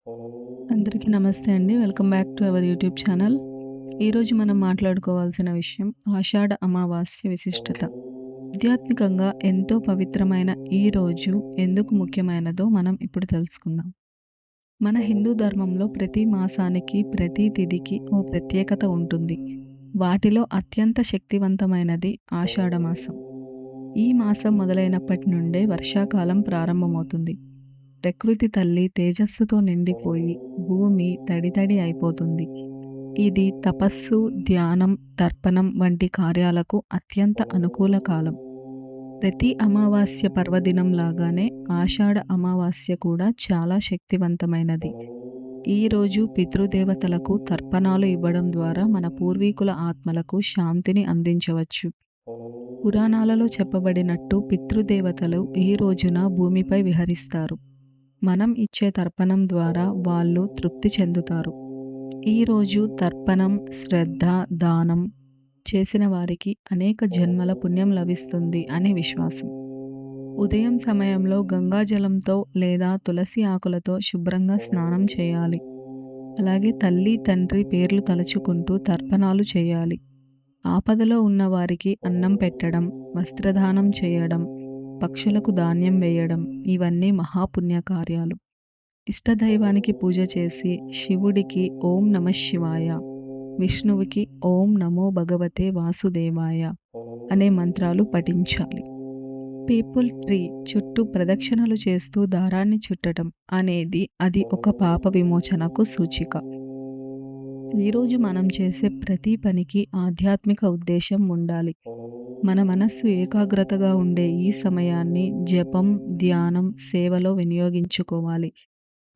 అందరికీ నమస్తే అండి. Welcome back to our YouTube channel. ఈరోజు మనం మాట్లాడుకోవాల్సిన విషయం ఆషాఢ అమావాస్య విశిష్టత. ఆధ్యాత్మికంగా ఎంతో పవిత్రమైన ఈ రోజు ఎందుకు ముఖ్యమైనదో మనం ఇప్పుడు తెలుసుకుందాం. మన హిందూ ధర్మంలో ప్రతి మాసానికి, ప్రతి తిథికి ఓ ప్రత్యేకత ఉంటుంది. వాటిలో అత్యంత శక్తివంతమైనది ఆషాఢ మాసం. ఈ మాసం మొదలైనప్పటి నుండే వర్షాకాలం ప్రారంభమవుతుంది. ప్రకృతి తల్లి తేజస్సుతో నిండిపోయి భూమి తడి అయిపోతుంది. ఇది తపస్సు, ధ్యానం, తర్పణం వంటి కార్యాలకు అత్యంత అనుకూల కాలం. ప్రతి అమావాస్య పర్వదినం లాగానే ఆషాఢ అమావాస్య కూడా చాలా శక్తివంతమైనది. ఈ రోజు పితృదేవతలకు తర్పణాలు ఇవ్వడం ద్వారా మన పూర్వీకుల ఆత్మలకు శాంతిని అందించవచ్చు. పురాణాలలో చెప్పబడినట్టు పితృదేవతలు ఈ రోజున భూమిపై విహరిస్తారు. మనం ఇచ్చే తర్పణం ద్వారా వాళ్ళు తృప్తి చెందుతారు. ఈరోజు తర్పణం, శ్రద్ధ, దానం చేసిన వారికి అనేక జన్మల పుణ్యం లభిస్తుంది అని విశ్వాసం. ఉదయం సమయంలో గంగాజలంతో లేదా తులసి ఆకులతో శుభ్రంగా స్నానం చేయాలి. అలాగే తల్లి, తండ్రి పేర్లు తలుచుకుంటూ తర్పణాలు చేయాలి. ఆపదలో ఉన్న వారికి అన్నం పెట్టడం, వస్త్రదానం చేయడం, పక్షులకు ధాన్యం వేయడం ఇవన్నీ మహాపుణ్య కార్యాలు. ఇష్టదైవానికి పూజ చేసి శివుడికి ఓం నమః శివాయ, విష్ణువుకి ఓం నమో భగవతే వాసుదేవాయ అనే మంత్రాలు పఠించాలి. పీపుల్ ట్రీ చుట్టూ ప్రదక్షిణలు చేస్తూ దారాన్ని చుట్టడం అనేది అది ఒక పాప విమోచనకు సూచిక. ఈరోజు మనం చేసే ప్రతి పనికి ఆధ్యాత్మిక ఉద్దేశం ఉండాలి. మన మనస్సు ఏకాగ్రతగా ఉండే ఈ సమయాన్ని జపం, ధ్యానం, సేవలో వినియోగించుకోవాలి.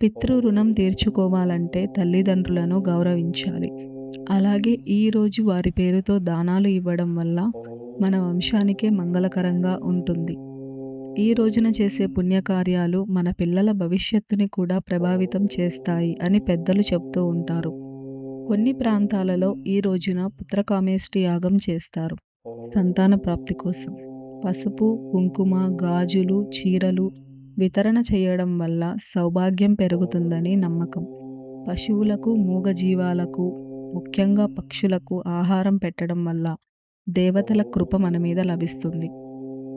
పితృ రుణం తీర్చుకోవాలంటే తల్లిదండ్రులను గౌరవించాలి. అలాగే ఈరోజు వారి పేరుతో దానాలు ఇవ్వడం వల్ల మన వంశానికే మంగళకరంగా ఉంటుంది. ఈ రోజున చేసే పుణ్యకార్యాలు మన పిల్లల భవిష్యత్తుని కూడా ప్రభావితం చేస్తాయి అని పెద్దలు చెప్తూ ఉంటారు. కొన్ని ప్రాంతాలలో ఈ రోజున పుత్రకామేష్టి యాగం చేస్తారు. సంతాన ప్రాప్తి కోసం పసుపు, కుంకుమ, గాజులు, చీరలు వితరణ చేయడం వల్ల సౌభాగ్యం పెరుగుతుందని నమ్మకం. పశువులకు, మూగజీవాలకు, ముఖ్యంగా పక్షులకు ఆహారం పెట్టడం వల్ల దేవతల కృప మన మీద లభిస్తుంది.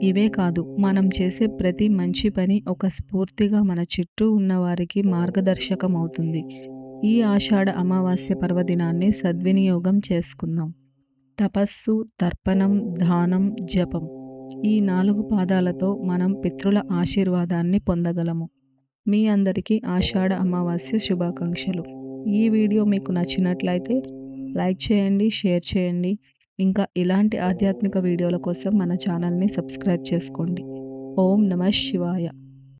ఇవే కాదు, మనం చేసే ప్రతి మంచి పని ఒక స్ఫూర్తిగా మన చుట్టూ ఉన్న వారికి మార్గదర్శకం అవుతుంది. ఈ ఆషాఢ అమావాస్య పర్వదినాన్ని సద్వినియోగం చేసుకుందాం. తపస్సు, తర్పణం, దానం, జపం ఈ 4 పాదాలతో మనం పితృల ఆశీర్వాదాన్ని పొందగలము. మీ అందరికీ ఆషాఢ అమావాస్య శుభాకాంక్షలు. ఈ వీడియో మీకు నచ్చినట్లయితే లైక్ చేయండి, షేర్ చేయండి. ఇంకా ఇలాంటి ఆధ్యాత్మిక వీడియోల కోసం మన ఛానల్ని సబ్స్క్రైబ్ చేసుకోండి. ఓం నమః శివాయ.